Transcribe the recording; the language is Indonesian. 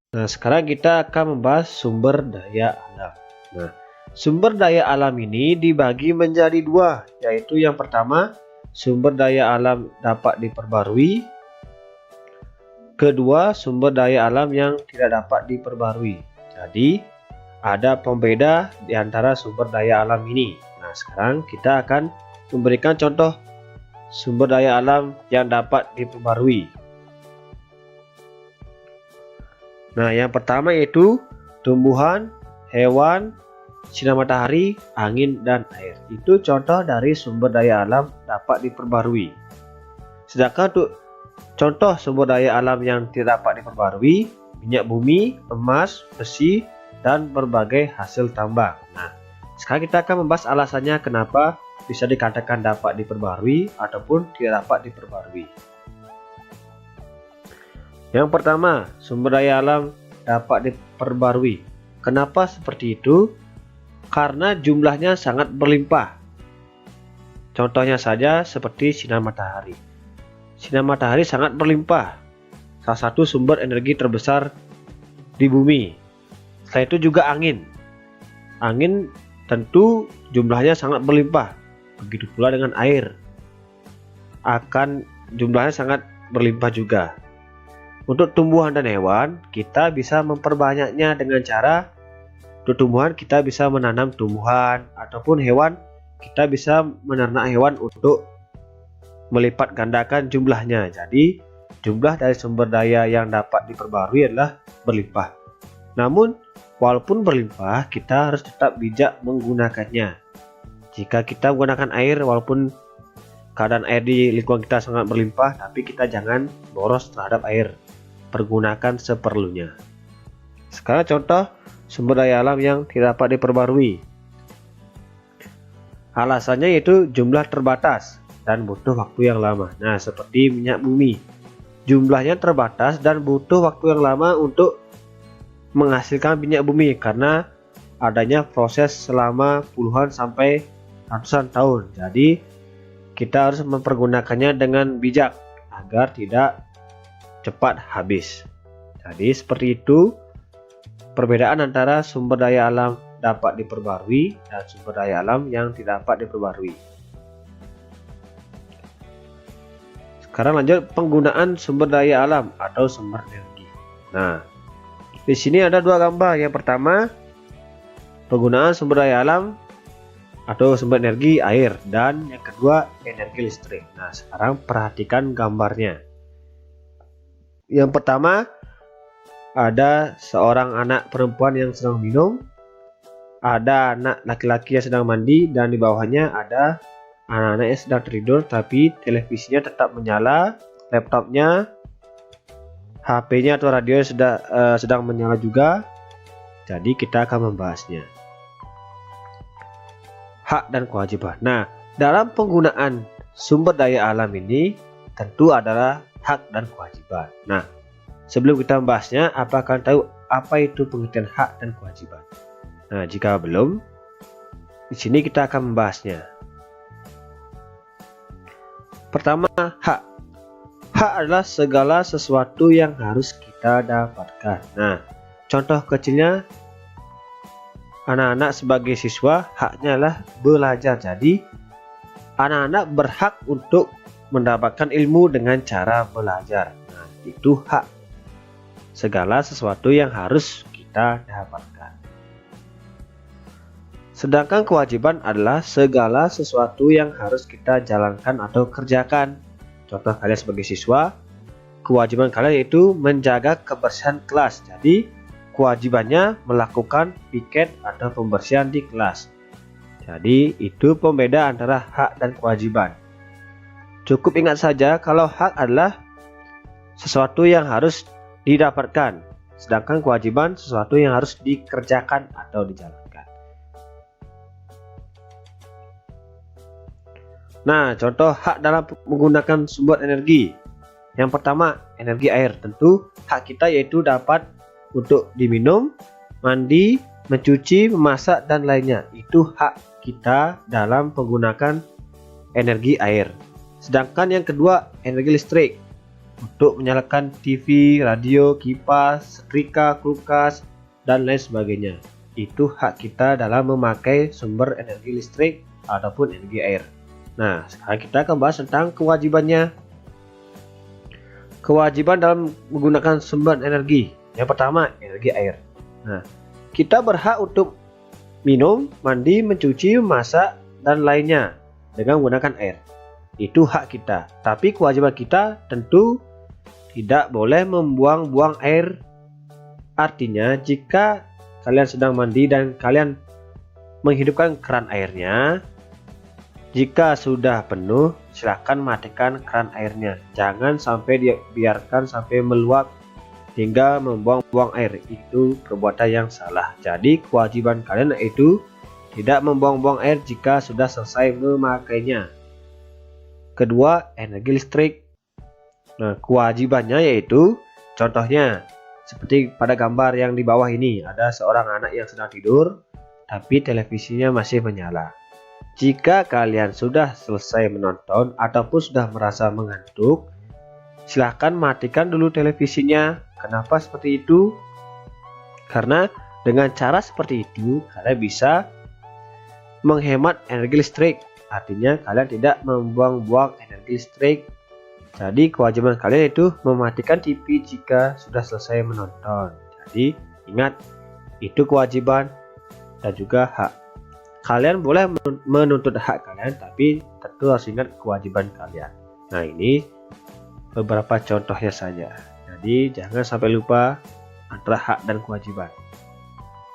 Nah, sekarang kita akan membahas sumber daya alam. Nah, sumber daya alam ini dibagi menjadi dua, yaitu yang pertama, sumber daya alam dapat diperbarui. Kedua, sumber daya alam yang tidak dapat diperbarui. Jadi, ada pembeda di antara sumber daya alam ini. Nah, sekarang kita akan memberikan contoh sumber daya alam yang dapat diperbarui. Nah, yang pertama yaitu tumbuhan, hewan, sinar matahari, angin, dan air. Itu contoh dari sumber daya alam dapat diperbarui. Sedangkan untuk contoh sumber daya alam yang tidak dapat diperbarui, minyak bumi, emas, besi, dan berbagai hasil tambang. Nah, sekarang kita akan membahas alasannya kenapa bisa dikatakan dapat diperbarui ataupun tidak dapat diperbarui. Yang pertama, sumber daya alam dapat diperbarui. Kenapa seperti itu? Karena jumlahnya sangat berlimpah. Contohnya saja seperti sinar matahari. Sinar matahari sangat berlimpah. Salah satu sumber energi terbesar di bumi. Selain itu juga angin. Angin tentu jumlahnya sangat berlimpah. Begitu pula dengan air. Akan jumlahnya sangat berlimpah juga. Untuk tumbuhan dan hewan, kita bisa memperbanyaknya dengan cara untuk tumbuhan kita bisa menanam tumbuhan ataupun hewan kita bisa menernak hewan untuk melipat gandakan jumlahnya. Jadi, jumlah dari sumber daya yang dapat diperbarui adalah berlimpah. Namun, walaupun berlimpah, kita harus tetap bijak menggunakannya. Jika kita menggunakan air, walaupun keadaan air di lingkungan kita sangat berlimpah, tapi kita jangan boros terhadap air. Pergunakan seperlunya. Sekarang contoh sumber daya alam yang tidak dapat diperbarui. Alasannya yaitu jumlah terbatas dan butuh waktu yang lama. Nah, seperti minyak bumi. Jumlahnya terbatas dan butuh waktu yang lama untuk menghasilkan minyak bumi karena adanya proses selama puluhan sampai ratusan tahun. Jadi, kita harus mempergunakannya dengan bijak agar tidak cepat habis. Jadi seperti itu perbedaan antara sumber daya alam dapat diperbarui dan sumber daya alam yang tidak dapat diperbarui. Sekarang lanjut penggunaan sumber daya alam atau sumber energi. Nah, di sini ada dua gambar. Yang pertama penggunaan sumber daya alam atau sumber energi air dan yang kedua energi listrik. Nah, sekarang perhatikan gambarnya. Yang pertama, ada seorang anak perempuan yang sedang minum, ada anak laki-laki yang sedang mandi, dan di bawahnya ada anak-anak yang sedang tidur tapi televisinya tetap menyala, laptopnya, HP-nya atau radio sedang menyala juga. Jadi kita akan membahasnya. Hak dan kewajiban. Nah, dalam penggunaan sumber daya alam ini tentu adalah hak dan kewajiban. Nah, sebelum kita membahasnya, apakah kalian tahu apa itu pengertian hak dan kewajiban? Nah, jika belum, di sini kita akan membahasnya. Pertama, hak. Hak adalah segala sesuatu yang harus kita dapatkan. Nah, contoh kecilnya, anak-anak sebagai siswa haknya adalah belajar. Jadi, anak-anak berhak untuk mendapatkan ilmu dengan cara belajar. Nah, itu hak. Segala sesuatu yang harus kita dapatkan. Sedangkan kewajiban adalah segala sesuatu yang harus kita jalankan atau kerjakan. Contoh kalian sebagai siswa, kewajiban kalian yaitu menjaga kebersihan kelas. Jadi, kewajibannya melakukan piket atau pembersihan di kelas. Jadi, itu pembeda antara hak dan kewajiban. Cukup ingat saja kalau hak adalah sesuatu yang harus didapatkan, sedangkan kewajiban sesuatu yang harus dikerjakan atau dijalankan. Nah, contoh hak dalam menggunakan sumber energi. Yang pertama, energi air. Tentu hak kita yaitu dapat untuk diminum, mandi, mencuci, memasak, dan lainnya. Itu hak kita dalam menggunakan energi air. Sedangkan yang kedua, energi listrik. untuk menyalakan TV, radio, kipas, setrika, kulkas, dan lain sebagainya. Itu hak kita dalam memakai sumber energi listrik ataupun energi air. Nah, sekarang kita akan bahas tentang kewajibannya. Kewajiban dalam menggunakan sumber energi. Yang pertama, energi air. Nah, kita berhak untuk minum, mandi, mencuci, memasak, dan lainnya dengan menggunakan air. Itu hak kita. Tapi kewajiban kita tentu tidak boleh membuang-buang air. Artinya, jika kalian sedang mandi dan kalian menghidupkan keran airnya, jika sudah penuh, silakan matikan keran airnya. Jangan sampai dibiarkan sampai meluap hingga membuang-buang air. Itu perbuatan yang salah. Jadi kewajiban kalian yaitu tidak membuang-buang air jika sudah selesai memakainya. Kedua, energi listrik. Nah, kewajibannya yaitu contohnya seperti pada gambar yang di bawah ini, ada seorang anak yang sedang tidur tapi televisinya masih menyala. Jika kalian sudah selesai menonton ataupun sudah merasa mengantuk, silahkan matikan dulu televisinya. Kenapa seperti itu? Karena dengan cara seperti itu kalian bisa menghemat energi listrik. Artinya kalian tidak membuang-buang energi listrik. Jadi kewajiban kalian itu mematikan TV jika sudah selesai menonton. Jadi ingat, itu kewajiban dan juga hak. Kalian boleh menuntut hak kalian, tapi tentu harus ingat kewajiban kalian. Nah, ini beberapa contohnya saja. Jadi jangan sampai lupa antara hak dan kewajiban.